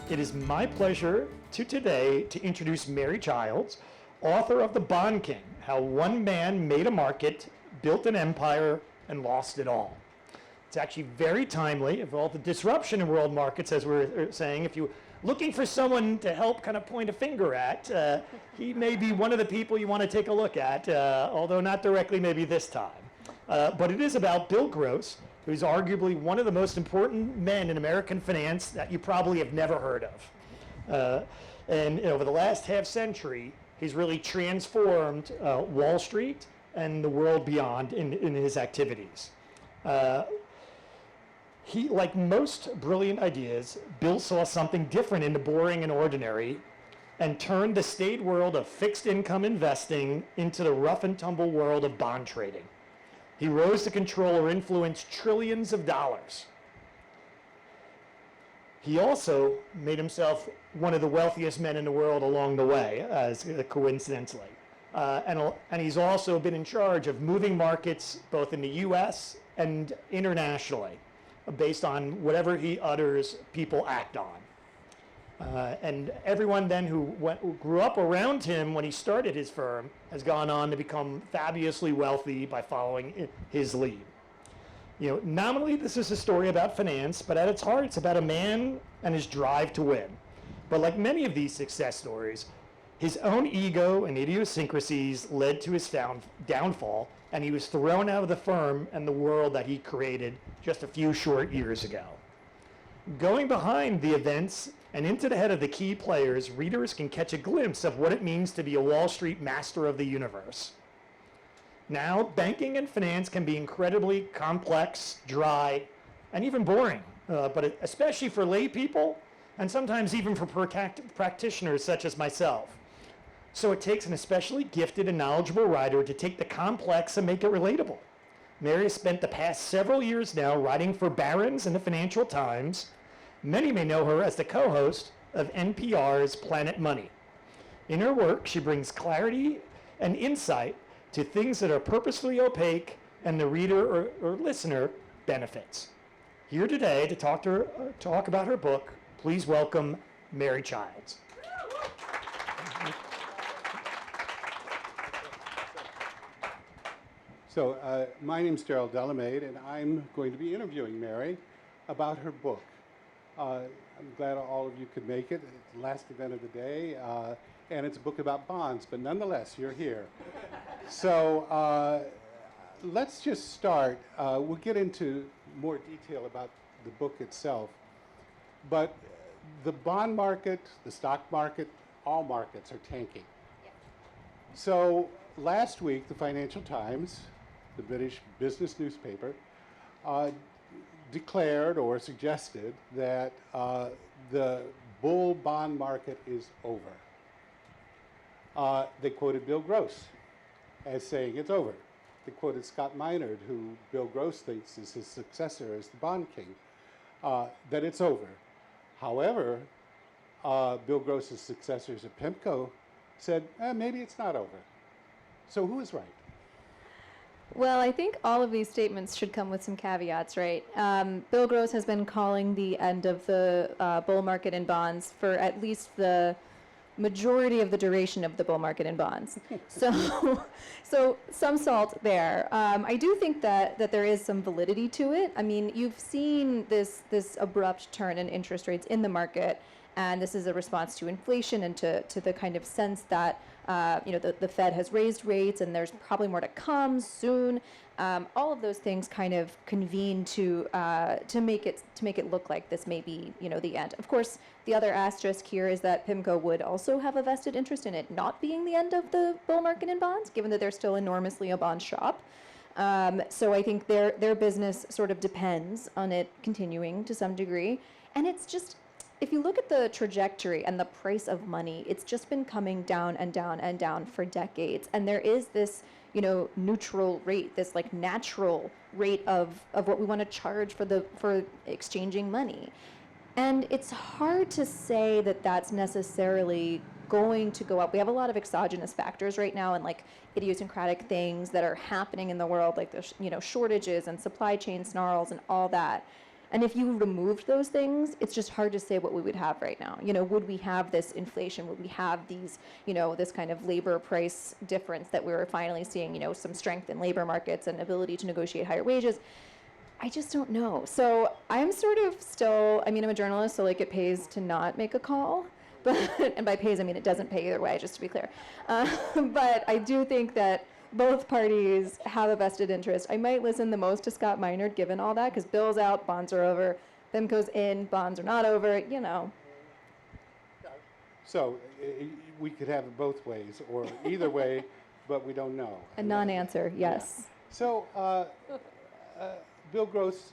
It is my pleasure today to introduce Mary Childs, author of The Bond King, How One Man Made a Market, Built an Empire, and Lost It All. It's actually very timely of all the disruption in world markets, as we're saying. If you're looking for someone to help kind of point a finger at, he may be one of the people you want to take a look at, although not directly maybe this time. But it is about Bill Gross, who's arguably one of the most important men in American finance that you probably have never heard of. And over the last half century, he's really transformed Wall Street and the world beyond in his activities. He, like most brilliant ideas, Bill saw something different in the boring and ordinary and turned the staid world of fixed income investing into the rough and tumble world of bond trading. He rose to control or influence trillions of dollars. He also made himself one of the wealthiest men in the world along the way, coincidentally. And he's also been in charge of moving markets both in the US and internationally, based on whatever he utters, people act on. And everyone then who grew up around him when he started his firm has gone on to become fabulously wealthy by following his lead. Nominally this is a story about finance, but at its heart it's about a man and his drive to win. But like many of these success stories, his own ego and idiosyncrasies led to his downfall, and he was thrown out of the firm and the world that he created just a few short years ago. Going behind the events and into the head of the key players, readers can catch a glimpse of what it means to be a Wall Street master of the universe. Now, banking and finance can be incredibly complex, dry, and even boring, but especially for lay people, and sometimes even for practitioners such as myself. So it takes an especially gifted and knowledgeable writer to take the complex and make it relatable. Mary has spent the past several years now writing for Barron's and the Financial Times. Many may know her as the co-host of NPR's Planet Money. In her work, she brings clarity and insight to things that are purposefully opaque and the reader or listener benefits. Here today to talk about her book, please welcome Mary Childs. So my name's Darrell Delamaide, and I'm going to be interviewing Mary about her book. I'm glad all of you could make it. It's the last event of the day, and it's a book about bonds, but nonetheless, you're here. So let's just start. We'll get into more detail about the book itself, but the bond market, the stock market, all markets are tanking. So last week, the Financial Times, the British business newspaper, declared or suggested that the bull bond market is over. They quoted Bill Gross as saying it's over. They quoted Scott Minerd, who Bill Gross thinks is his successor as the Bond King, that it's over. However, Bill Gross's successors at PIMCO said, maybe it's not over. So who is right? Well, I think all of these statements should come with some caveats, right? Bill Gross has been calling the end of the bull market in bonds for at least the majority of the duration of the bull market in bonds. So some salt there. I do think that there is some validity to it. I mean, you've seen this abrupt turn in interest rates in the market, and this is a response to inflation and to the kind of sense that the Fed has raised rates and there's probably more to come soon. All of those things kind of convene to make it look like this may be the end. Of course, the other asterisk here is that PIMCO would also have a vested interest in it not being the end of the bull market in bonds, given that they're still enormously a bond shop. So I think their business sort of depends on it continuing to some degree, and it's just. If you look at the trajectory and the price of money, it's just been coming down and down and down for decades. And there is this, neutral rate, this like natural rate of what we want to charge for exchanging money. And it's hard to say that that's necessarily going to go up. We have a lot of exogenous factors right now and like idiosyncratic things that are happening in the world, like the shortages and supply chain snarls and all that. And if you removed those things, it's just hard to say what we would have right now. You know, would we have this inflation? Would we have these, you know, this kind of labor price difference that we were finally seeing, you know, some strength in labor markets and ability to negotiate higher wages? I just don't know. So I'm sort of still, I mean, I'm a journalist, so like it pays to not make a call. But, and by pays, I mean it doesn't pay either way, just to be clear. But I do think that both parties have a vested interest. I might listen the most to Scott Minerd, given all that, because Bill's out, bonds are over, PIMCO's in, bonds are not over, you know. So we could have it both ways, or either way, but we don't know. A non-answer, yes. Yeah. So Bill Gross,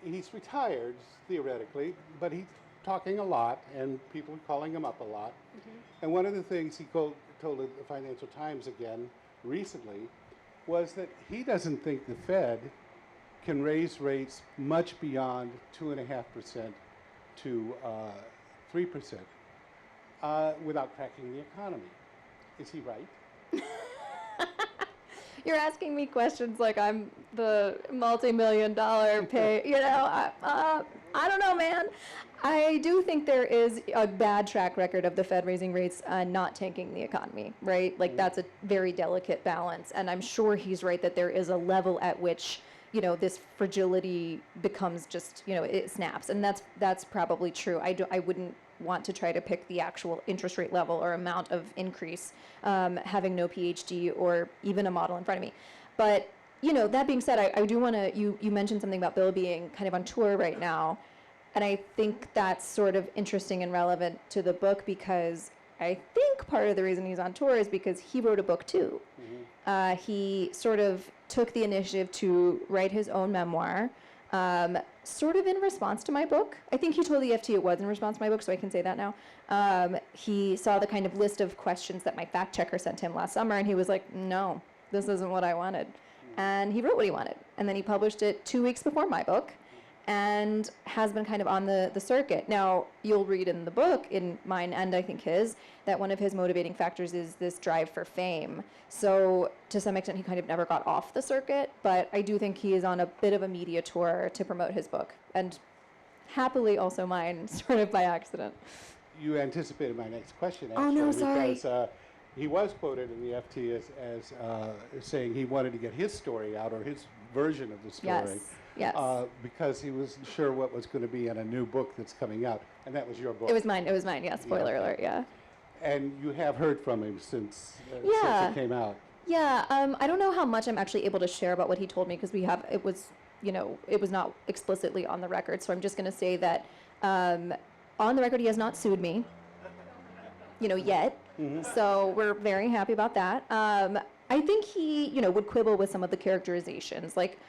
he's retired, theoretically, but he's talking a lot, and people are calling him up a lot. And one of the things he told the Financial Times again recently was that he doesn't think the Fed can raise rates much beyond 2.5% to 3% without cracking the economy. Is he right? You're asking me questions like I'm the multi-million-dollar pay, you know, I don't know, man. I do think there is a bad track record of the Fed raising rates and not tanking the economy, right? Like that's a very delicate balance. And I'm sure he's right that there is a level at which, you know, this fragility becomes just, you know, it snaps. And that's probably true. I wouldn't want to try to pick the actual interest rate level or amount of increase, having no PhD or even a model in front of me. But, you know, that being said, I do want to, you mentioned something about Bill being kind of on tour right now. And I think that's sort of interesting and relevant to the book because I think part of the reason he's on tour is because he wrote a book too. He sort of took the initiative to write his own memoir, sort of in response to my book. I think he told the FT it was in response to my book, so I can say that now. He saw the kind of list of questions that my fact checker sent him last summer, and he was like, no, this isn't what I wanted. And he wrote what he wanted. And then he published it 2 weeks before my book, and has been kind of on the circuit. Now, you'll read in the book, in mine and I think his, that one of his motivating factors is this drive for fame. So to some extent, he kind of never got off the circuit, but I do think he is on a bit of a media tour to promote his book, and happily also mine, sort of by accident. You anticipated my next question, actually. Oh, no, sorry. Because he was quoted in the FT as saying he wanted to get his story out, or his version of the story. Yes. Because he wasn't sure what was going to be in a new book that's coming out, and that was your book. It was mine, yeah, spoiler alert, yeah. And you have heard from him since it came out. Yeah, I don't know how much I'm actually able to share about what he told me, because it was not explicitly on the record, so I'm just going to say that on the record he has not sued me, yet. So we're very happy about that. I think he, would quibble with some of the characterizations, like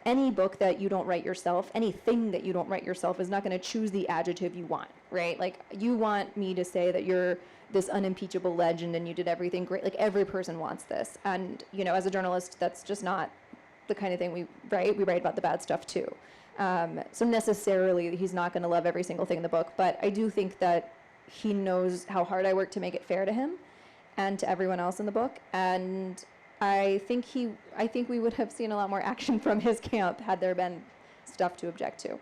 any book that you don't write yourself, anything that you don't write yourself is not going to choose the adjective you want, right? Like, you want me to say that you're this unimpeachable legend and you did everything great. Like, every person wants this. And, as a journalist, that's just not the kind of thing we write. We write about the bad stuff too. So necessarily, he's not going to love every single thing in the book. But I do think that he knows how hard I work to make it fair to him and to everyone else in the book. And I think we would have seen a lot more action from his camp had there been stuff to object to.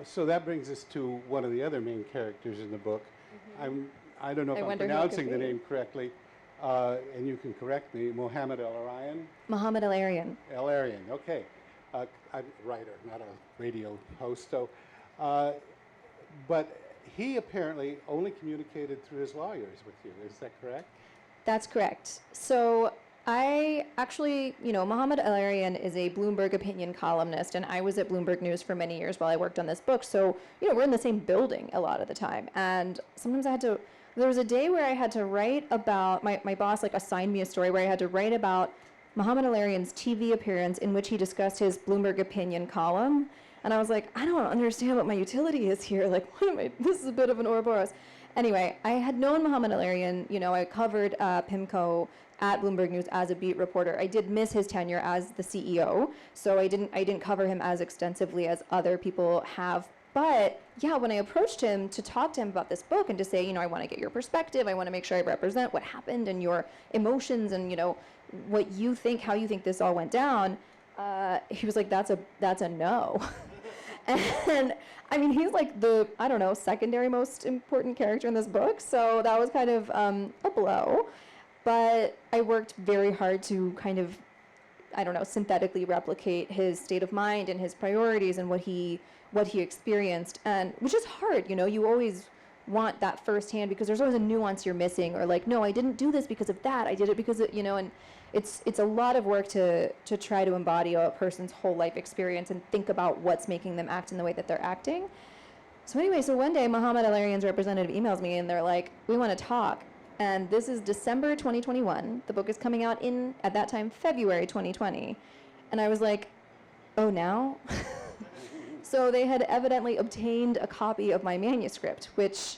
So that brings us to one of the other main characters in the book. I don't know if I'm pronouncing the name correctly, and you can correct me. Mohammed El-Arian? Mohammed El-Arian. El-Arian, okay. I'm a writer, not a radio host. So, but he apparently only communicated through his lawyers with you. Is that correct? That's correct. So I actually, Mohammed El-Arian is a Bloomberg opinion columnist, and I was at Bloomberg News for many years while I worked on this book. So, we're in the same building a lot of the time. And sometimes there was a day where I had to write about, my boss assigned me a story where I had to write about Mohammed El-Arian's TV appearance in which he discussed his Bloomberg opinion column. And I was like, I don't understand what my utility is here. This is a bit of an Ouroboros. Anyway, I had known Mohammed El-Arian. I covered PIMCO at Bloomberg News as a beat reporter. I did miss his tenure as the CEO, so I didn't cover him as extensively as other people have. But yeah, when I approached him to talk to him about this book and to say, I want to get your perspective, I want to make sure I represent what happened and your emotions and what you think, how you think this all went down, he was like, that's a no. And I mean, he's like the, I don't know, secondary most important character in this book. So that was kind of a blow. But I worked very hard to kind of, I don't know, synthetically replicate his state of mind and his priorities and what he experienced, and which is hard, you always want that firsthand because there's always a nuance you're missing, or like, no, I didn't do this because of that, I did it because and it's a lot of work to try to embody a person's whole life experience and think about what's making them act in the way that they're acting. So anyway, one day Muhammad Al-Arian's representative emails me and they're like, we want to talk. And this is December 2021. The book is coming out in, at that time, February 2020. And I was like, oh, now? So they had evidently obtained a copy of my manuscript, which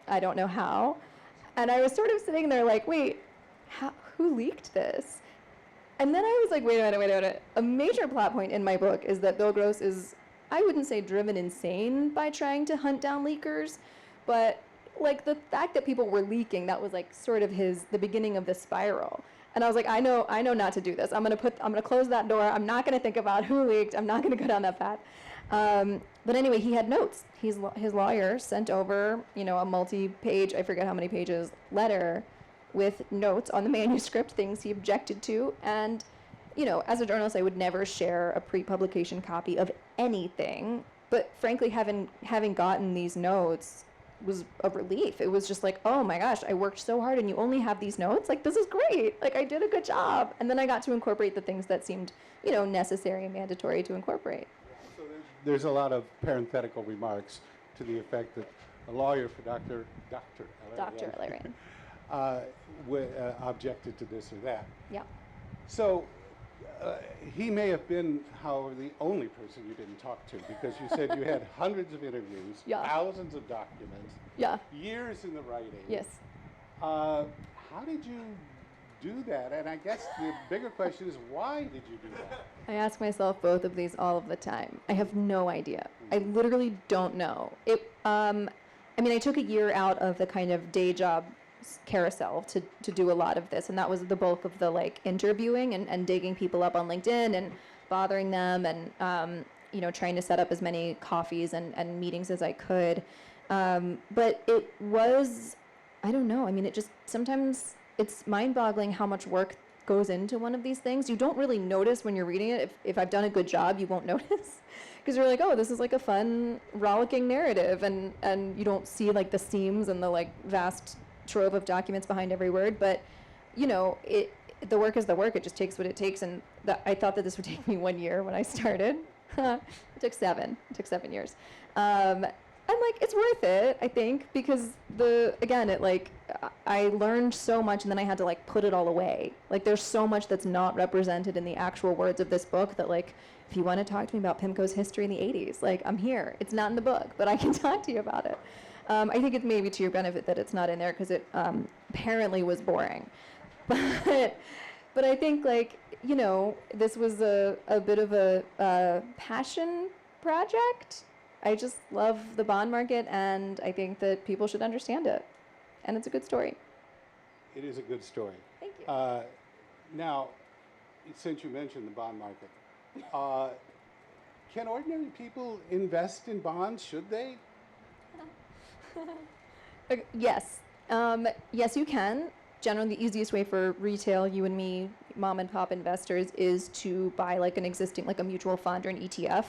I don't know how. And I was sort of sitting there like, wait, who leaked this? And then I was like, wait a minute. A major plot point in my book is that Bill Gross is, I wouldn't say driven insane by trying to hunt down leakers, but like the fact that people were leaking, that was like sort of the beginning of the spiral. And I was like, I know not to do this. I'm gonna close that door. I'm not gonna think about who leaked. I'm not gonna go down that path. But anyway, he had notes. His lawyer sent over, a multi-page, I forget how many pages, letter with notes on the manuscript, things he objected to. And, as a journalist, I would never share a pre-publication copy of anything. But frankly, having gotten these notes was a relief. It was just like, oh my gosh, I worked so hard and you only have these notes? Like, this is great. Like, I did a good job. And then I got to incorporate the things that seemed, necessary and mandatory to incorporate. So there's a lot of parenthetical remarks to the effect that a lawyer for Dr. Al-Arian. Objected to this or that. Yeah. So he may have been, however, the only person you didn't talk to, because you said you had hundreds of interviews, Yeah. thousands of documents, Yeah. years in the writing. Yes. How did you do that? And I guess the bigger question is, why did you do that? I ask myself both of these all of the time. I have no idea. I literally don't know. I took a year out of the kind of day job carousel to do a lot of this, and that was the bulk of the interviewing and digging people up on LinkedIn and bothering them and trying to set up as many coffees and meetings as I could. But it was, I don't know, it just sometimes it's mind-boggling how much work goes into one of these things. You don't really notice when you're reading it. If I've done a good job, you won't notice, because you're like, oh, this is like a fun, rollicking narrative, and you don't see the seams and the vast trove of documents behind every word. But the work is the work. It just takes what it takes. And I thought that this would take me 1 year when I started. It took 7 years. And it's worth it, I think, because I learned so much, and then I had to put it all away. There's so much that's not represented in the actual words of this book that if you want to talk to me about PIMCO's history in the 80s, I'm here. It's not in the book, but I can talk to you about it. I think it's maybe to your benefit that it's not in there, because it apparently was boring. But I think this was a bit of a passion project. I just love the bond market, and I think that people should understand it. And it's a good story. It is a good story. Thank you. Now, since you mentioned the bond market, can ordinary people invest in bonds? Should they? Yes. Yes, you can. Generally, the easiest way for retail, you and me, mom and pop investors, is to buy an existing, a mutual fund or an ETF.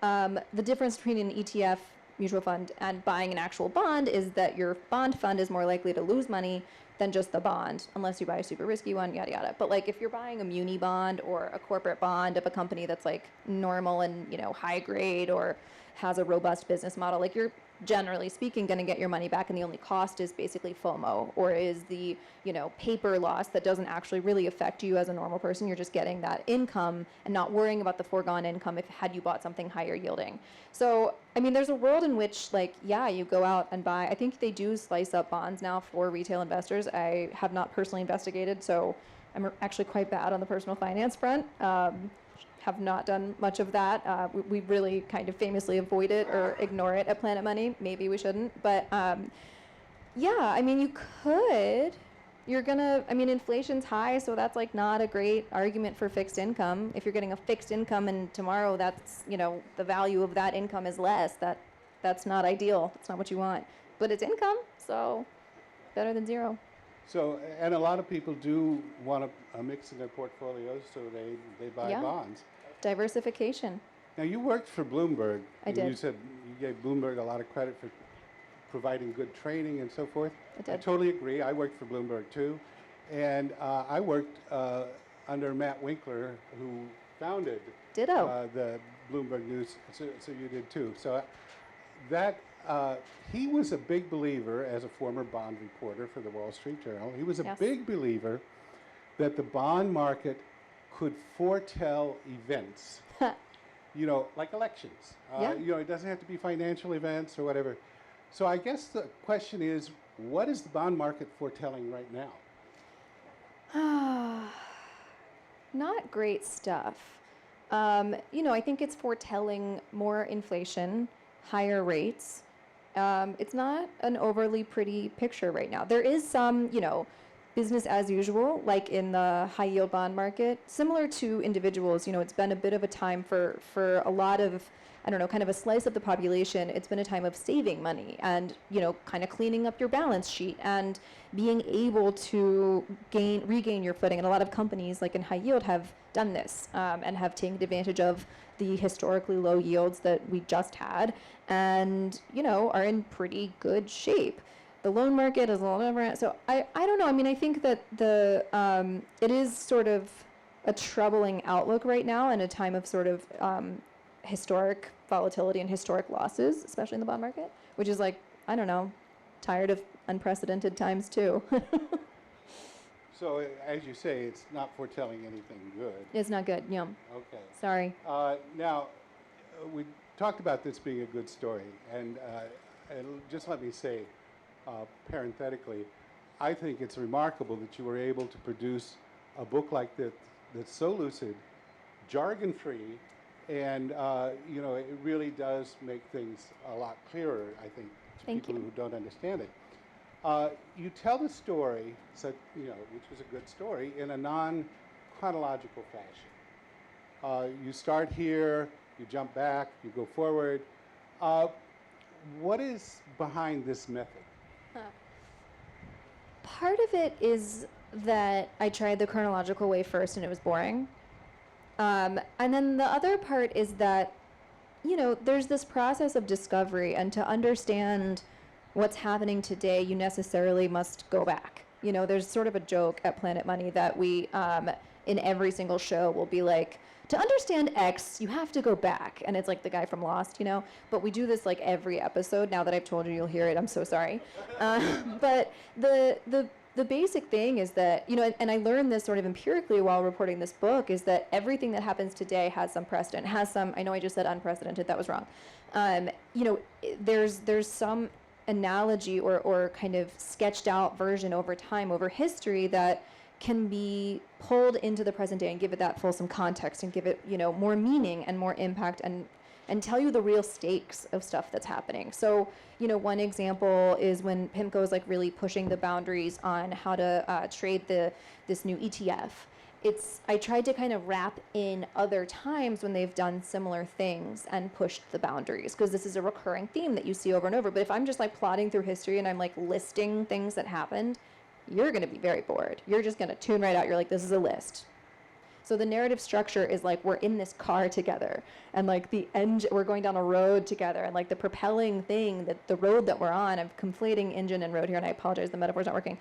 The difference between an ETF, mutual fund, and buying an actual bond is that your bond fund is more likely to lose money than just the bond, unless you buy a super risky one, yada yada. But if you're buying a muni bond or a corporate bond of a company that's normal and high grade or has a robust business model, you're generally speaking going to get your money back, and the only cost is basically FOMO, or is the paper loss that doesn't actually really affect you as a normal person. You're just getting that income and not worrying about the foregone income had you bought something higher yielding. So there's a world in which you go out and buy. I think they do slice up bonds now for retail investors. I have not personally investigated, so I'm actually quite bad on the personal finance front. Have not done much of that. We really kind of famously avoid it or ignore it at Planet Money. Maybe we shouldn't, but you you're gonna, I mean, inflation's high, so that's like not a great argument for fixed income. If you're getting a fixed income and tomorrow that's, the value of that income is less, that's not ideal. That's not what you want. But it's income, so better than zero. So, and a lot of people do want a mix in their portfolios, so they buy Yeah. bonds. Diversification. Now, you worked for Bloomberg. I and did. You said you gave Bloomberg a lot of credit for providing good training and so forth. I did. totally agree. I worked for Bloomberg too. And I worked under Matt Winkler, who founded Ditto. the Bloomberg News. So you did too. So he was a big believer, as a former bond reporter for the Wall Street Journal, he was a Yes. big believer that the bond market could foretell events. Like elections. Yeah. It doesn't have to be financial events or whatever. So I guess the question is, what is the bond market foretelling right now? Not great stuff. I think it's foretelling more inflation, higher rates. It's not an overly pretty picture right now. There is some, business as usual, like in the high yield bond market. Similar to individuals, it's been a bit of a time for a lot of, kind of a slice of the population. It's been a time of saving money and, kind of cleaning up your balance sheet and being able to regain your footing. And a lot of companies, like in high yield, have done this and have taken advantage of the historically low yields that we just had and, are in pretty good shape. The loan market is a little different. So I don't know. I mean, I think that it is sort of a troubling outlook right now in a time of sort of historic volatility and historic losses, especially in the bond market, which is like, I don't know, tired of unprecedented times too. So as you say, it's not foretelling anything good. It's not good. Yeah. Okay. Sorry. Now, we talked about this being a good story, and just let me say, parenthetically, I think it's remarkable that you were able to produce a book like this that's so lucid, jargon-free, and it really does make things a lot clearer, I think, to Thank people you. who don't understand it. You tell the story, which was a good story, in a non-chronological fashion. You start here, you jump back, you go forward. What is behind this method? Part of it is that I tried the chronological way first and it was boring. And then the other part is that, there's this process of discovery, and to understand what's happening today, you necessarily must go back. There's sort of a joke at Planet Money that we, in every single show, will be like, to understand X, you have to go back. And it's like the guy from Lost, But we do this like every episode. Now that I've told you, you'll hear it. I'm so sorry. But the basic thing is that, and I learned this sort of empirically while reporting this book, is that everything that happens today has some precedent, I know I just said unprecedented, that was wrong. There's some analogy or kind of sketched out version over time, over history, that can be pulled into the present day and give it that fulsome context and give it, more meaning and more impact and tell you the real stakes of stuff that's happening. So, one example is when PIMCO is like really pushing the boundaries on how to trade this new ETF. I tried to kind of wrap in other times when they've done similar things and pushed the boundaries, because this is a recurring theme that you see over and over. But if I'm just like plodding through history and I'm like listing things that happened, you're going to be very bored. You're just going to tune right out. You're like, this is a list. So the narrative structure is like, we're in this car together, and like we're going down a road together, and like the propelling thing, that the road that we're on, I'm conflating engine and road here, and I apologize, the metaphor's not working,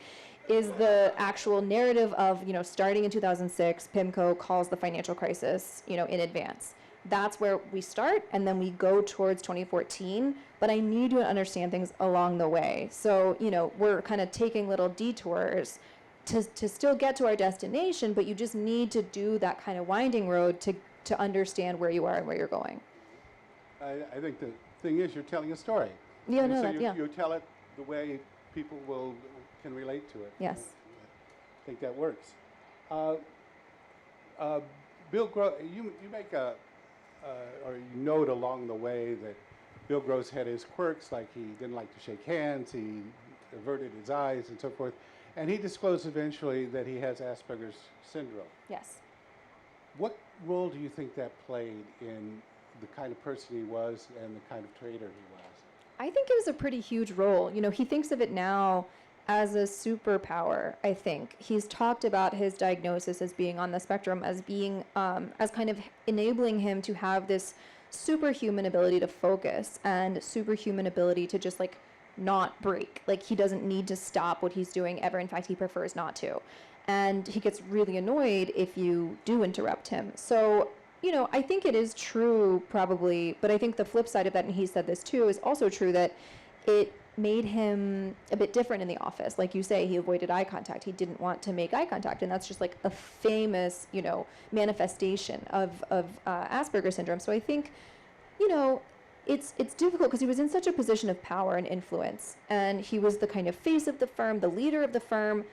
is the actual narrative of, starting in 2006, PIMCO calls the financial crisis, in advance. That's where we start, and then we go towards 2014, but I need you to understand things along the way. So, we're kind of taking little detours to still get to our destination, but you just need to do that kind of winding road to understand where you are and where you're going. I think the thing is, you're telling a story. Yeah, And no, so that, you tell it the way people can relate to it. Yes. I think that works. Bill Gross, you make or you note along the way that Bill Gross had his quirks, like he didn't like to shake hands, he averted his eyes and so forth. And he disclosed eventually that he has Asperger's syndrome. Yes. What role do you think that played in the kind of person he was and the kind of trader he was? I think it was a pretty huge role. You know, he thinks of it now as a superpower, I think. He's talked about his diagnosis as being on the spectrum, as being, as kind of enabling him to have this superhuman ability to focus and superhuman ability to just like not break. Like he doesn't need to stop what he's doing ever. In fact, he prefers not to. And he gets really annoyed if you do interrupt him. So, you know, I think it is true probably, but I think the flip side of that, and he said this too, is also true that it made him a bit different in the office. Like you say, he avoided eye contact. He didn't want to make eye contact. And that's just like a famous, you know, manifestation of Asperger's syndrome. So I think, you know, it's difficult because he was in such a position of power and influence. And he was the kind of face of the firm, the leader of the firm.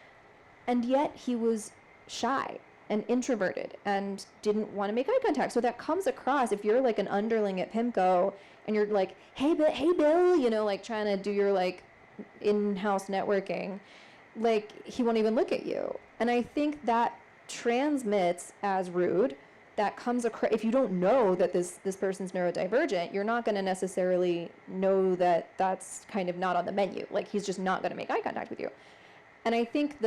And yet he was shy and introverted and didn't want to make eye contact. So that comes across if you're like an underling at PIMCO and you're like, hey Bill, you know, like trying to do your like in-house networking, like he won't even look at you. And I think that transmits as rude. That comes across, if you don't know that this person's neurodivergent, you're not going to necessarily know that that's kind of not on the menu. Like he's just not going to make eye contact with you. And I think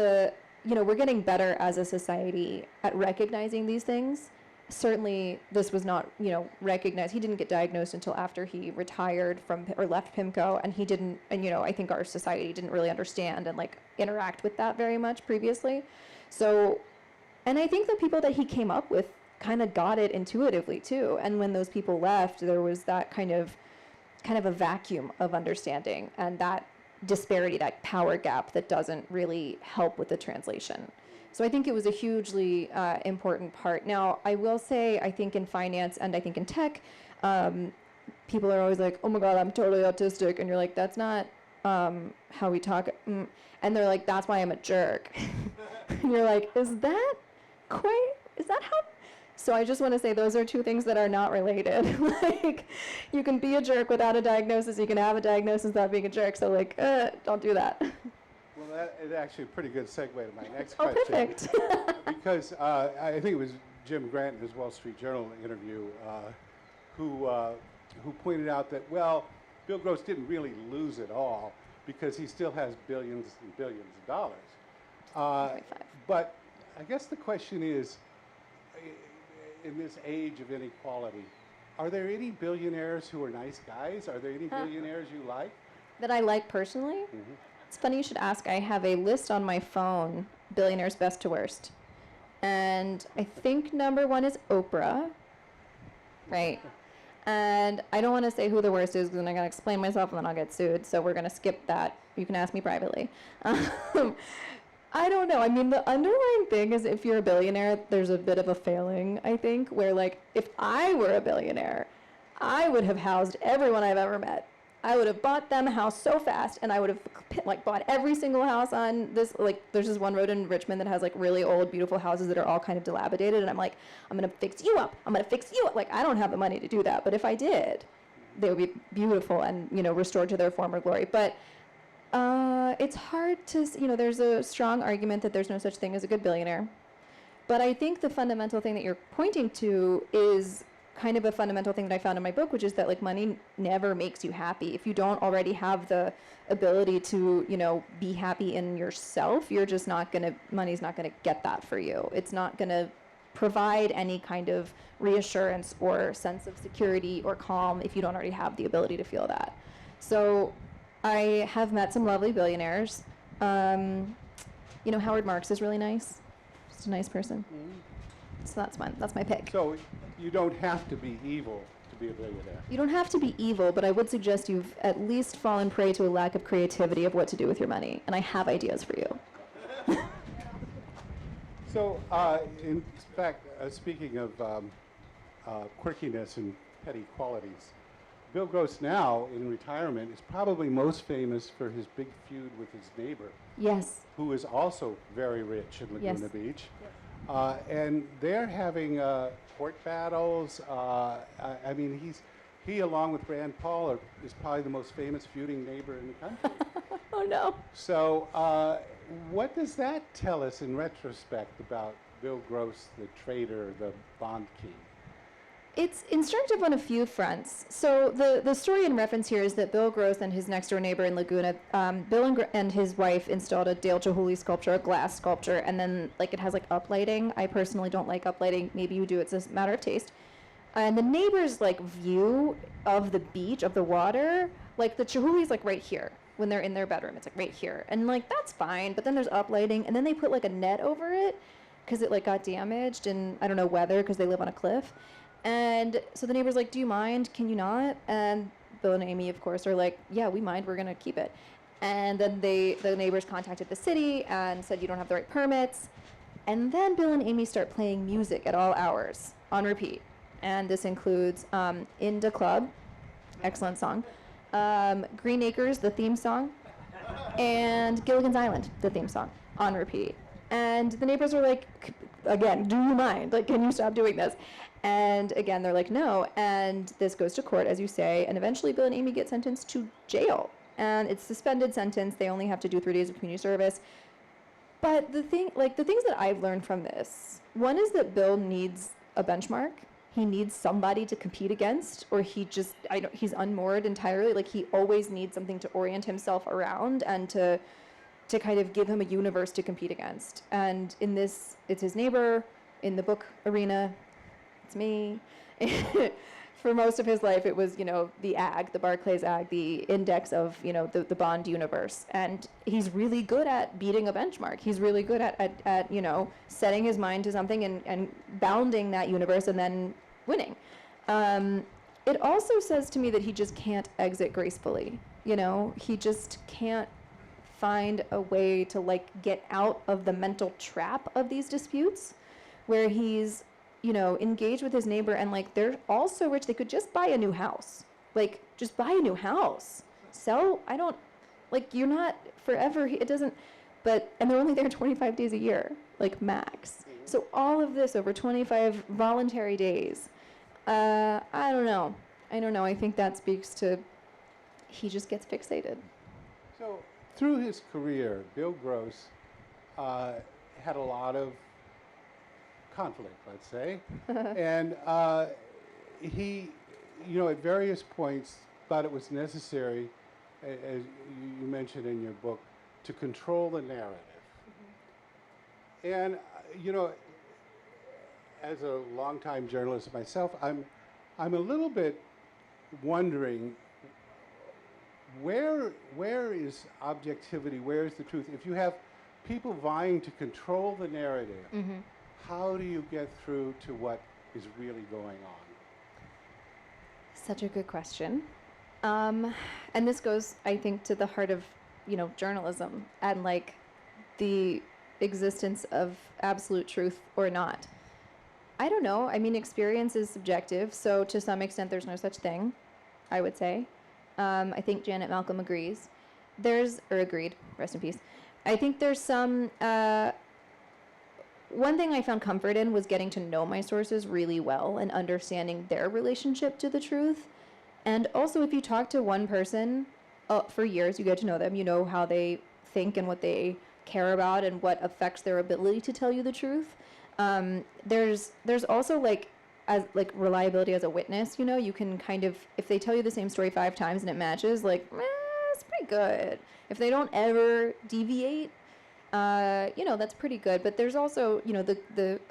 you know, we're getting better as a society at recognizing these things. Certainly, this was not, you know, recognized. He didn't get diagnosed until after he retired from or left PIMCO, and he didn't. And you know, I think our society didn't really understand and like interact with that very much previously. So, and I think the people that he came up with kind of got it intuitively too. And when those people left, there was that kind of a vacuum of understanding, and that disparity, that power gap that doesn't really help with the translation. So I think it was a hugely important part. Now, I will say, I think in finance and I think in tech, people are always like, oh my God, I'm totally autistic. And you're like, that's not how we talk. And they're like, that's why I'm a jerk. And you're like, is that how? So I just want to say those are two things that are not related. Like, you can be a jerk without a diagnosis. You can have a diagnosis without being a jerk. So, like, don't do that. Well, that is actually a pretty good segue to my next Oh, question. perfect. Because I think it was Jim Grant in his Wall Street Journal interview who pointed out that, well, Bill Gross didn't really lose it all because he still has billions and billions of dollars. But I guess the question is, in this age of inequality, are there any billionaires who are nice guys? Are there any billionaires you like? That I like personally? Mm-hmm. It's funny you should ask. I have a list on my phone, billionaires best to worst. And I think number one is Oprah, right? And I don't want to say who the worst is because then I got to explain myself and then I'll get sued. So we're going to skip that. You can ask me privately. I don't know. I mean, the underlying thing is if you're a billionaire, there's a bit of a failing, I think, where, like, if I were a billionaire, I would have housed everyone I've ever met. I would have bought them a house so fast, and I would have, like, bought every single house on this, like, there's this one road in Richmond that has, like, really old, beautiful houses that are all kind of dilapidated, and I'm like, I'm going to fix you up. I'm going to fix you up. Like, I don't have the money to do that, but if I did, they would be beautiful and, you know, restored to their former glory. But it's hard to, you know, there's a strong argument that there's no such thing as a good billionaire. But I think the fundamental thing that you're pointing to is kind of a fundamental thing that I found in my book, which is that, like, money never makes you happy. If you don't already have the ability to, you know, be happy in yourself, you're just not going to, money's not going to get that for you. It's not going to provide any kind of reassurance or sense of security or calm if you don't already have the ability to feel that. So I have met some lovely billionaires. You know, Howard Marks is really nice. Just a nice person. Mm-hmm. So that's mine. That's my pick. So you don't have to be evil to be a billionaire. You don't have to be evil, but I would suggest you've at least fallen prey to a lack of creativity of what to do with your money. And I have ideas for you. So, in fact, speaking of quirkiness and petty qualities, Bill Gross now, in retirement, is probably most famous for his big feud with his neighbor. Yes. Who is also very rich in Laguna Yes. Beach. Yes. And they're having court battles. I mean, he, along with Rand Paul, is probably the most famous feuding neighbor in the country. Oh, no. So what does that tell us in retrospect about Bill Gross, the trader, the bond king? It's instructive on a few fronts. So the story in reference here is that Bill Gross and his next door neighbor in Laguna, and his wife installed a Dale Chihuly sculpture, a glass sculpture, and then like it has like uplighting. I personally don't like uplighting. Maybe you do. It's a matter of taste. And the neighbor's like view of the beach, of the water, like the Chihuly's like right here when they're in their bedroom. It's like right here, and like that's fine. But then there's uplighting, and then they put like a net over it because it like got damaged in I don't know weather because they live on a cliff. And so the neighbor's like, do you mind? Can you not? And Bill and Amy, of course, are like, yeah, we mind. We're going to keep it. And then the neighbors contacted the city and said, you don't have the right permits. And then Bill and Amy start playing music at all hours on repeat. And this includes Inda Club, excellent song, Green Acres, the theme song, and Gilligan's Island, the theme song, on repeat. And the neighbors are like, again, do you mind? Like, can you stop doing this? And again, they're like, no. And this goes to court, as you say. And eventually, Bill and Amy get sentenced to jail. And it's suspended sentence. They only have to do 3 days of community service. But the things that I've learned from this, one is that Bill needs a benchmark. He needs somebody to compete against, or he's unmoored entirely. Like, he always needs something to orient himself around and to kind of give him a universe to compete against. And in this, it's his neighbor. In the book arena, it's me. For most of his life, it was, the Barclays AG, the index of, the bond universe. And he's really good at beating a benchmark. He's really good at setting his mind to something and bounding that universe and then winning. It also says to me that he just can't exit gracefully. He just can't find a way to get out of the mental trap of these disputes where he's engaged with his neighbor and they're all so rich they could just buy a new house. Just buy a new house. Sell, you're not forever, it doesn't, and they're only there 25 days a year, max. So all of this over 25 voluntary days. I don't know. I think that speaks to, he just gets fixated. So through his career, Bill Gross had a lot of conflict, let's say. And he, at various points thought it was necessary, as you mentioned in your book, to control the narrative. And, as a longtime journalist myself, I'm a little bit wondering where is objectivity, where is the truth? If you have people vying to control the narrative, how do you get through to what is really going on? Such a good question. And this goes, I think, to the heart of, journalism and the existence of absolute truth or not. I don't know. I mean, experience is subjective, so to some extent there's no such thing, I would say. I think Janet Malcolm agrees. Agreed, rest in peace. I think there's some, one thing I found comfort in was getting to know my sources really well and understanding their relationship to the truth. And also, if you talk to one person for years, you get to know them, you know how they think and what they care about and what affects their ability to tell you the truth. There's also reliability as a witness, you can kind of, if they tell you the same story 5 times and it matches, it's pretty good. If they don't ever deviate, that's pretty good. But there's also,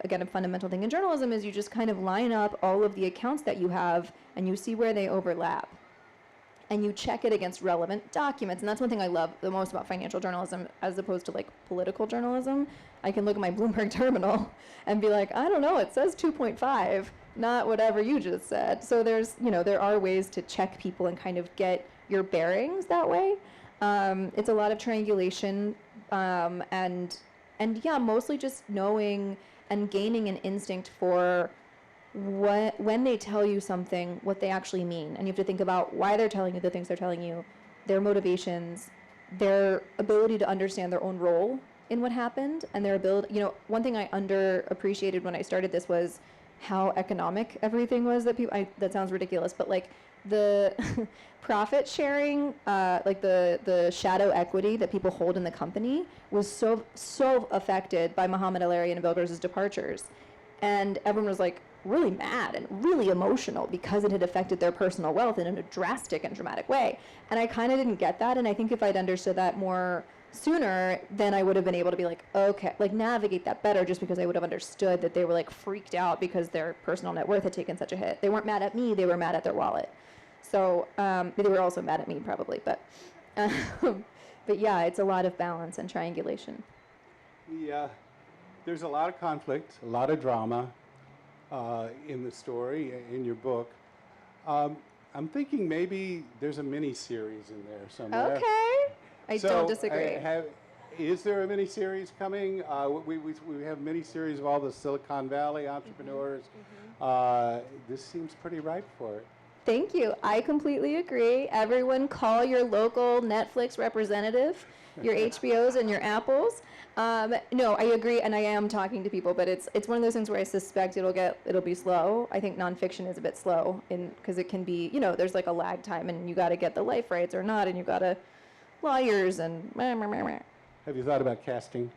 again, a fundamental thing in journalism is you just kind of line up all of the accounts that you have and you see where they overlap. And you check it against relevant documents. And that's one thing I love the most about financial journalism as opposed to political journalism. I can look at my Bloomberg terminal and be like, I don't know, it says 2.5, not whatever you just said. So there's, there are ways to check people and kind of get your bearings that way. It's a lot of triangulation and yeah, mostly just knowing and gaining an instinct for when they tell you something, what they actually mean. And you have to think about why they're telling you the things they're telling you, their motivations, their ability to understand their own role in what happened, and their ability, one thing I underappreciated when I started this was how economic everything was that that sounds ridiculous, but the profit sharing, like the shadow equity that people hold in the company was so affected by Muhammad El-Arian and Bill Gross's departures. And everyone was like really mad and really emotional because it had affected their personal wealth in a drastic and dramatic way. And I kind of didn't get that. And I think if I'd understood that more sooner, then I would have been able to be like, okay, like navigate that better, just because I would have understood that they were like freaked out because their personal net worth had taken such a hit. They weren't mad at me, they were mad at their wallet. So they were also mad at me probably, but yeah, it's a lot of balance and triangulation. Yeah, there's a lot of conflict, a lot of drama in the story, in your book. I'm thinking maybe there's a mini-series in there somewhere. Okay, I don't disagree. Is there a mini-series coming? We have mini-series of all the Silicon Valley entrepreneurs. This seems pretty ripe for it. Thank you. I completely agree. Everyone call your local Netflix representative, your HBOs and your Apples. No, I agree, and I am talking to people, but it's one of those things where I suspect it'll be slow. I think nonfiction is a bit slow because it can be, there's like a lag time, and you got to get the life rights or not, and you got to lawyers and. Have you thought about casting?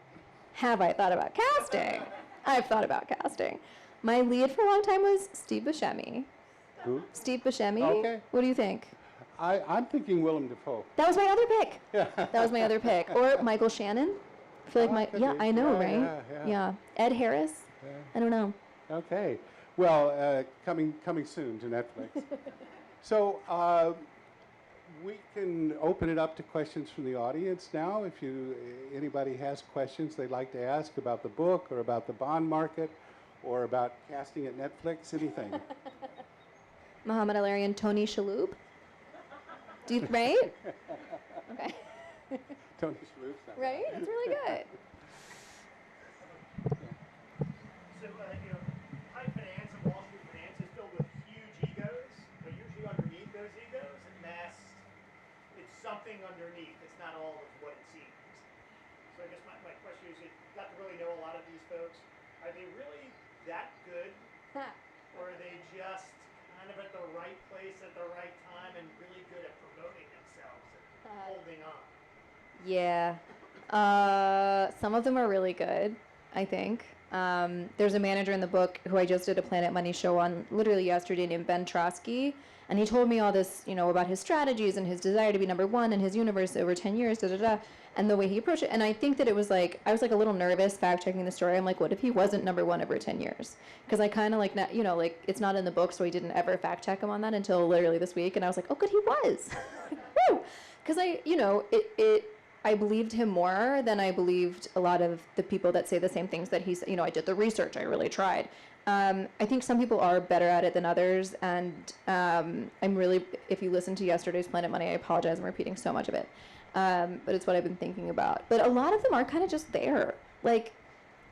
Have I thought about casting? I've thought about casting. My lead for a long time was Steve Buscemi. Who? Steve Buscemi. Okay. What do you think? I'm thinking Willem Dafoe. That was my other pick. That was my other pick. Or Michael Shannon. I feel like I know, right? Yeah. Ed Harris. Yeah. I don't know. Okay. Well, coming soon to Netflix. So we can open it up to questions from the audience now. If anybody has questions they'd like to ask about the book or about the bond market or about casting at Netflix, anything. Muhammad El-Arian, Tony Shalhoub. Right? Okay. Tony Shalhoub. Right? That's really good. So, high finance and Wall Street finance is filled with huge egos, but usually underneath those egos, it's something underneath. It's not all of what it seems. So I guess my question is, you got to really know a lot of these folks. Are they really that good? Or are they just kind of at the right place at the right time and really good at promoting themselves and holding on? Yeah. Some of them are really good, I think. There's a manager in the book who I just did a Planet Money show on literally yesterday named Ben Trotsky. And he told me all this, about his strategies and his desire to be number one in his universe over 10 years, and the way he approached it. And I think that it was like, I was like a little nervous fact-checking the story. I'm like, what if he wasn't number one over 10 years? Because I kind of like, it's not in the book, so I didn't ever fact-check him on that until literally this week. And I was like, oh, good, he was. Because I believed him more than I believed a lot of the people that say the same things that he's, I did the research, I really tried. I think some people are better at it than others, and I'm really, if you listen to yesterday's Planet Money, I apologize, I'm repeating so much of it, but it's what I've been thinking about. But a lot of them are kind of just there. Like,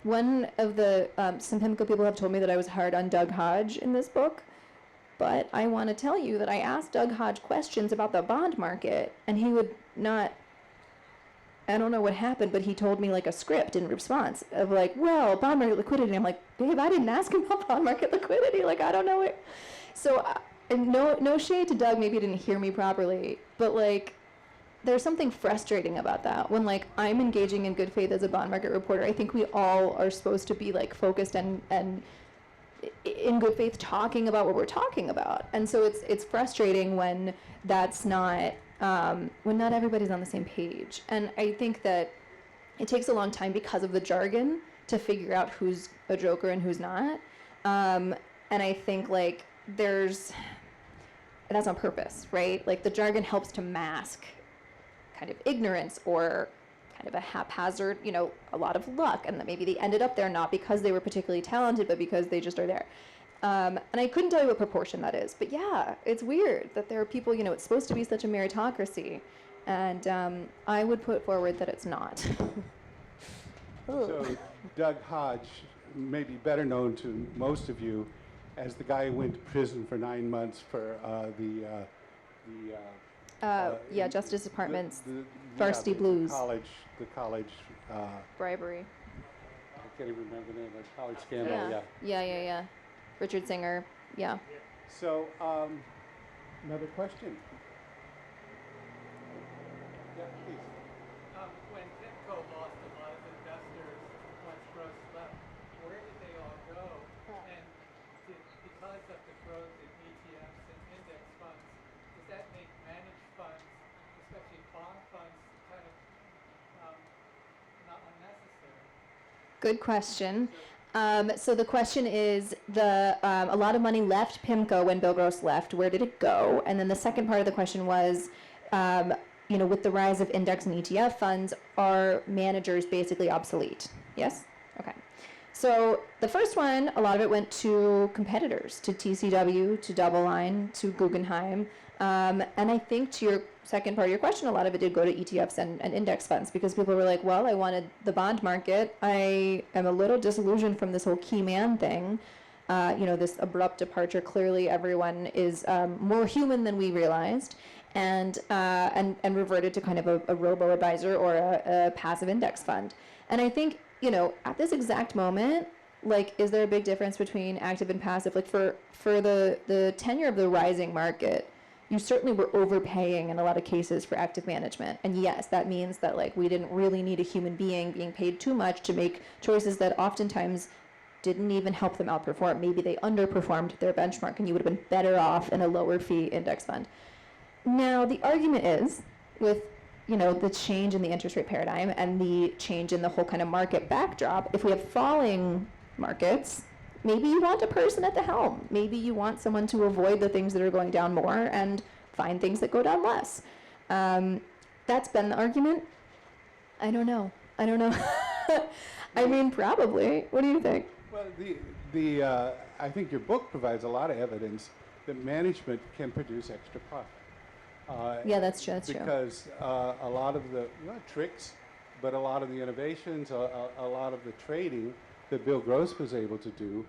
one of the, some PIMCO people have told me that I was hard on Doug Hodge in this book, but I want to tell you that I asked Doug Hodge questions about the bond market, and he would not, I don't know what happened, but he told me like a script in response of like, well, bond market liquidity. I'm like, babe, I didn't ask him about bond market liquidity. Like, I don't know it. So no shade to Doug. Maybe he didn't hear me properly, but like, there's something frustrating about that. When like I'm engaging in good faith as a bond market reporter, I think we all are supposed to be like focused and in good faith talking about what we're talking about. And so it's frustrating when that's not, when not everybody's on the same page. And I think that it takes a long time because of the jargon to figure out who's a joker and who's not. And I think like that's on purpose, right? Like the jargon helps to mask kind of ignorance or kind of a haphazard, a lot of luck, and that maybe they ended up there not because they were particularly talented, but because they just are there. And I couldn't tell you what proportion that is, but yeah, it's weird that there are people, it's supposed to be such a meritocracy, and I would put forward that it's not. So Doug Hodge may be better known to most of you as the guy who went to prison for 9 months for Justice Department's Varsity Blues. The college. Bribery. I can't even remember the name of the college scandal. Yeah. Richard Singer. Yeah. So Another question? Yeah, please. When PIMCO lost a lot of investors once Gross left, where did they all go? And because of the growth in ETFs and index funds, does that make managed funds, especially bond funds, kind of not unnecessary? Good question. So the question is, a lot of money left PIMCO when Bill Gross left. Where did it go? And then the second part of the question was, with the rise of index and ETF funds, are managers basically obsolete? Yes? Okay. So the first one, a lot of it went to competitors, to TCW, to DoubleLine, to Guggenheim. And I think to your second part of your question, a lot of it did go to ETFs and index funds because people were like, well, I wanted the bond market. I am a little disillusioned from this whole key man thing. This abrupt departure. Clearly, everyone is more human than we realized, and reverted to kind of a robo-advisor or a passive index fund. And I think, at this exact moment, like, is there a big difference between active and passive? Like, for the tenure of the rising market, you certainly were overpaying in a lot of cases for active management. And yes, that means that, like, we didn't really need a human being being paid too much to make choices that oftentimes didn't even help them outperform. Maybe they underperformed their benchmark and you would have been better off in a lower fee index fund. Now, the argument is, with the change in the interest rate paradigm and the change in the whole kind of market backdrop, if we have falling markets, maybe you want a person at the helm.Maybe you want someone to avoid the things that are going down more and find things that go down less. That's been the argument. I don't know. I mean, probably. What do you think? Well, I think your book provides a lot of evidence that management can produce extra profit. Yeah, that's true. Because a lot of the, not tricks, but a lot of the innovations, a lot of the trading that Bill Gross was able to do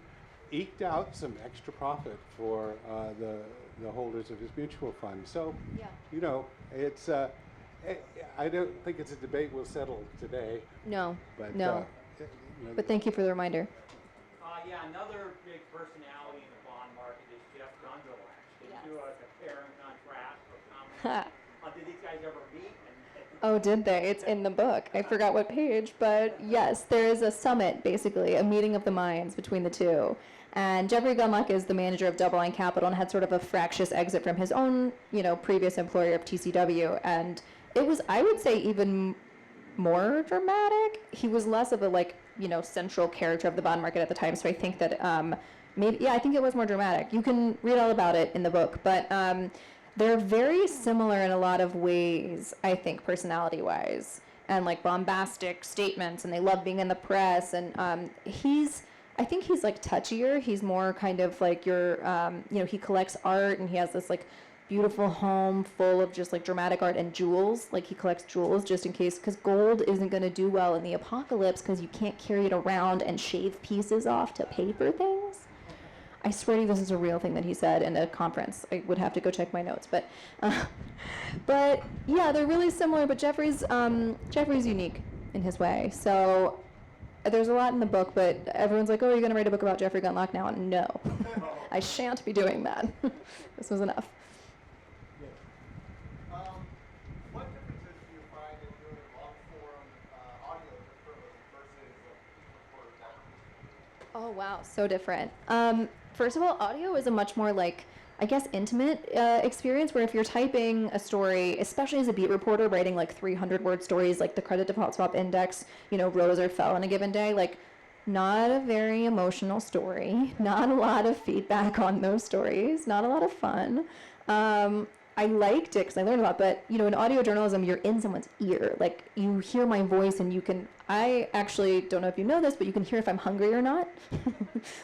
eked out some extra profit for the holders of his mutual fund. So, yeah. It's, I don't think it's a debate we'll settle today. No, but, no. But thank you for the reminder. Another big personality in the bond market is Jeff Gundlach. Did you compare and contrast or comment? Did these guys ever meet? Oh, did they? It's in the book. I forgot what page, but yes, there is a summit, basically, a meeting of the minds between the two. And Jeffrey Gundlach is the manager of DoubleLine Capital and had sort of a fractious exit from his own, previous employer of TCW. And it was, I would say, even more dramatic. He was less of a, central character of the bond market at the time. So I think that I think it was more dramatic. You can read all about it in the book, but they're very similar in a lot of ways, I think, personality-wise, and like bombastic statements, and they love being in the press. And I think he's like touchier. He's more kind of like he collects art, and he has this like beautiful home full of just like dramatic art and jewels. Like, he collects jewels just in case, because gold isn't going to do well in the apocalypse because you can't carry it around and shave pieces off to pay for things. I swear to you, this is a real thing that he said in a conference. I would have to go check my notes, but yeah, they're really similar. But Jeffrey's unique in his way. So there's a lot in the book, but everyone's like, "Oh, you're going to write a book about Jeffrey Gundlach now?" No, I shan't be doing that. This was enough. What differences do you find in doing long-form audio versus recorded text? Oh wow, so different. First of all, audio is a much more intimate experience, where if you're typing a story, especially as a beat reporter writing 300-word stories like the credit default swap index, rose or fell in a given day, not a very emotional story, not a lot of feedback on those stories, not a lot of fun. I liked it because I learned a lot, but in audio journalism, you're in someone's ear. You hear my voice, and I actually don't know if you know this, but you can hear if I'm hungry or not.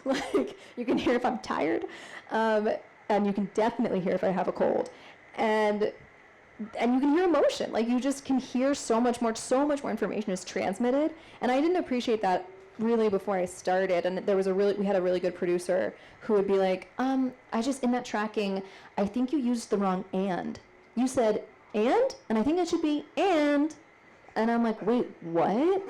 You can hear if I'm tired, and you can definitely hear if I have a cold, and you can hear emotion. You just can hear so much more information is transmitted, and I didn't appreciate that really before I started. And we had a really good producer who would be like, I just, in that tracking, I think you used the wrong and. You said and I think it should be and I'm like, wait, what?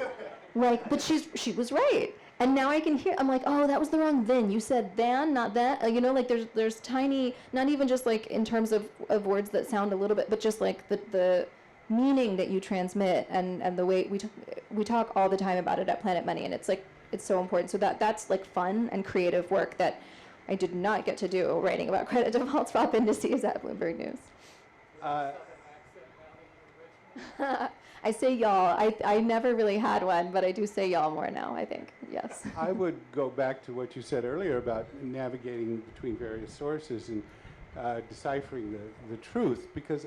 But she was right. And now I can hear, I'm like, oh, that was the wrong then. You said than, not that. You know, like there's tiny, not even just like in terms of words that sound a little bit, but just like the meaning that you transmit and the way we talk all the time about it at Planet Money, and it's like, it's so important. So that's like fun and creative work that I did not get to do writing about credit default swap indices at Bloomberg News. I say y'all. I never really had one, but I do say y'all more now, I think. Yes. I would go back to what you said earlier about navigating between various sources and deciphering the truth, because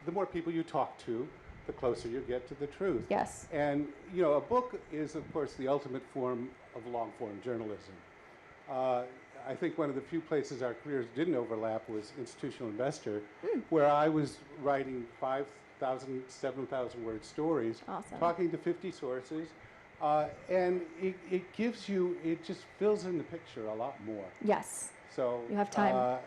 the more people you talk to, the closer you get to the truth. Yes. And, you know, a book is, of course, the ultimate form of long-form journalism. I think one of the few places our careers didn't overlap was Institutional Investor, where I was writing 5,000, 7,000 word stories, Awesome. talking to 50 sources, and it gives you, it just fills in the picture a lot more. Yes. So You have time.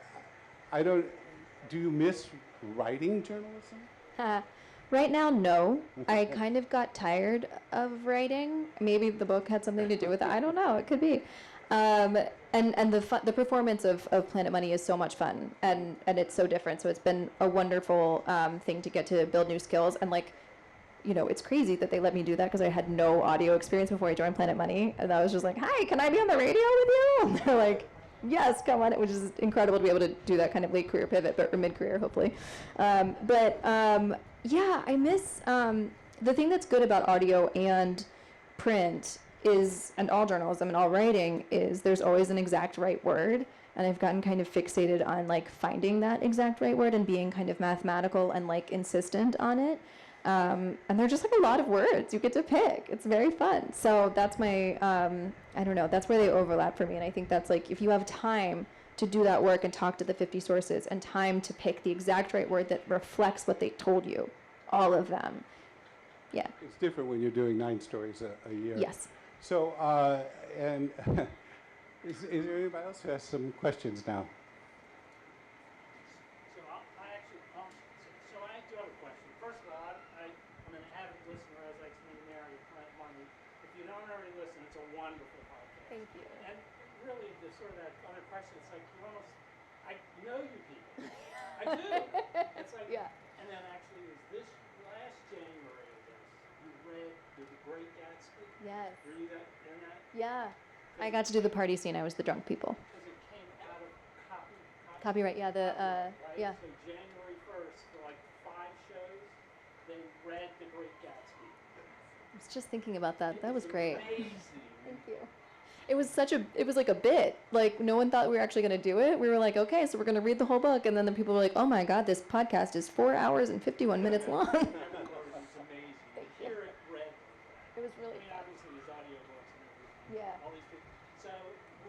Do you miss writing journalism? Right now, no. I kind of got tired of writing. Maybe the book had something to do with it. I don't know. It could be. And the performance of Planet Money is so much fun, and it's so different. So it's been a wonderful thing to get to build new skills. And like, you know, it's crazy that they let me do that because I had no audio experience before I joined Planet Money. And I was just like, hi, can I be on the radio with you? And they're like, yes, come on, which is incredible to be able to do that kind of late career pivot, or mid-career, hopefully. Yeah, I miss, the thing that's good about audio and print is, and all journalism and all writing, is there's always an exact right word. And I've gotten kind of fixated on like finding that exact right word and being kind of mathematical and like insistent on it. And they're just like a lot of words you get to pick. It's very fun. So that's my, I don't know, that's where they overlap for me. And I think that's like, if you have time to do that work and talk to the 50 sources and time to pick the exact right word that reflects what they told you, all of them. Yeah. It's different when you're doing 9 stories a year. Yes. So, and is there anybody else who has some questions now? So I do have a question. First of all, I'm an avid listener, as I explained to Mary, at Planet Money. If you don't already listen, it's a wonderful podcast. Thank you. And really, the sort of that other question, it's like you almost, I know you people. I do. It's like, Yeah. And then actually, it was this last January, I guess, you read The Great Gatsby. Yes. Were you in that? Yeah. I got to do the party scene. I was the drunk people. Because it came out of Copyright, yeah, right? yeah. So January 1st, for like 5 shows, they read The Great Gatsby. I was just thinking about that. That was great. Amazing. Thank you. It was like a bit. Like, no one thought we were actually going to do it. We were like, okay, so we're going to read the whole book. And then the people were like, oh my God, this podcast is 4 hours and 51 minutes long. It was amazing. To hear it read. It was really I mean, obviously, there's audiobooks and everything. Yeah. All these things. So,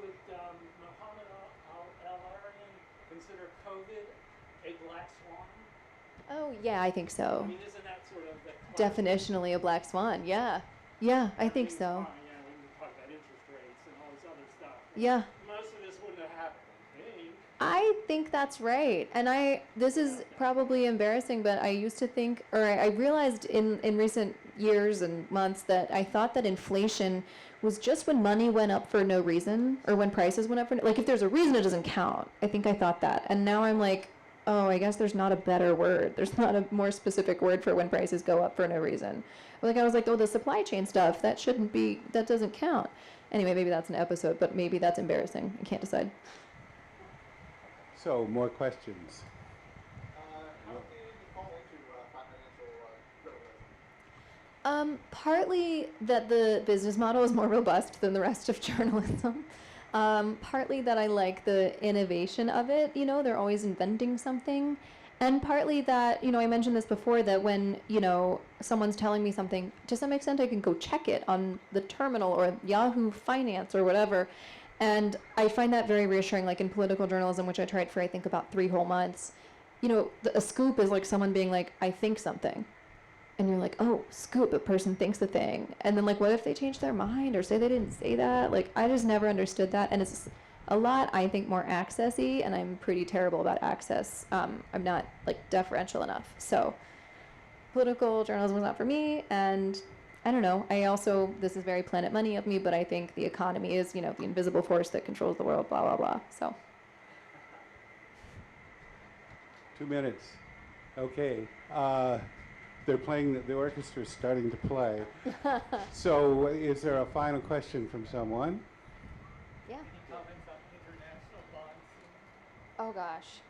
would Muhammad al-Arian consider COVID a black swan? Oh, yeah, I think so. I mean, isn't that sort of the Definitionally a black swan, yeah. Yeah, I think so. Yeah, when you talk about interest rates and all this other stuff. Yeah. Most of this wouldn't have happened. I think that's right. And this is probably embarrassing, but I used to think, or I realized in recent years and months that I thought that inflation was just when money went up for no reason, or when prices went up for, like if there's a reason it doesn't count. I think I thought that. And now I'm like, oh, I guess there's not a better word. There's not a more specific word for when prices go up for no reason. Like I was like, oh, the supply chain stuff, that doesn't count. Anyway, maybe that's an episode, but maybe that's embarrassing. I can't decide. So, more questions. How did you fall into financial journalism? Partly that the business model is more robust than the rest of journalism. Partly that I like the innovation of it. You know, they're always inventing something. And partly that, you know, I mentioned this before, that when, you know, someone's telling me something, to some extent I can go check it on the terminal or Yahoo Finance or whatever. And I find that very reassuring, like in political journalism, which I tried for, I think, about 3 whole months. You know, a scoop is like someone being like, I think something. And you're like, oh, scoop, a person thinks a thing. And then, like, what if they change their mind or say they didn't say that? Like, I just never understood that. And it's a lot, I think, more access-y, and I'm pretty terrible about access. I'm not, like, deferential enough. So political journalism was not for me, and I don't know. I also, this is very Planet Money of me, but I think the economy is, the invisible force that controls the world, blah, blah, blah. So, 2 minutes. Okay. They're playing, the orchestra's starting to play. So is there a final question from someone? yeah. Any comments on international bonds? Oh gosh.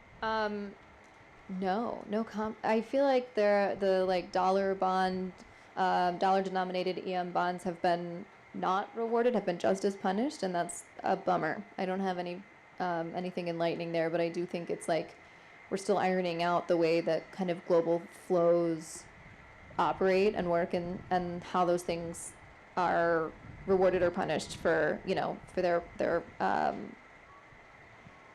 I feel like the dollar bond, dollar denominated EM bonds have been not rewarded, have been just as punished, and that's a bummer. I don't have anything enlightening there, but I do think it's like we're still ironing out the way that kind of global flows operate and work, and how those things are rewarded or punished for their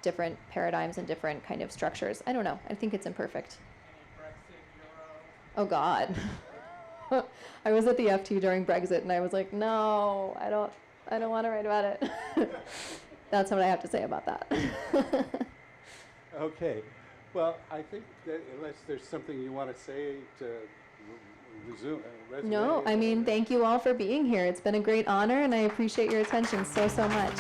different paradigms and different kind of structures. I don't know. I think it's imperfect. Any Brexit, Euro? Oh God. I was at the FT during Brexit and I was like, no, I don't want to write about it. That's what I have to say about that. Okay. Well, I think that unless there's something you want to say to resume. No, I mean, thank you all for being here. It's been a great honor and I appreciate your attention so much.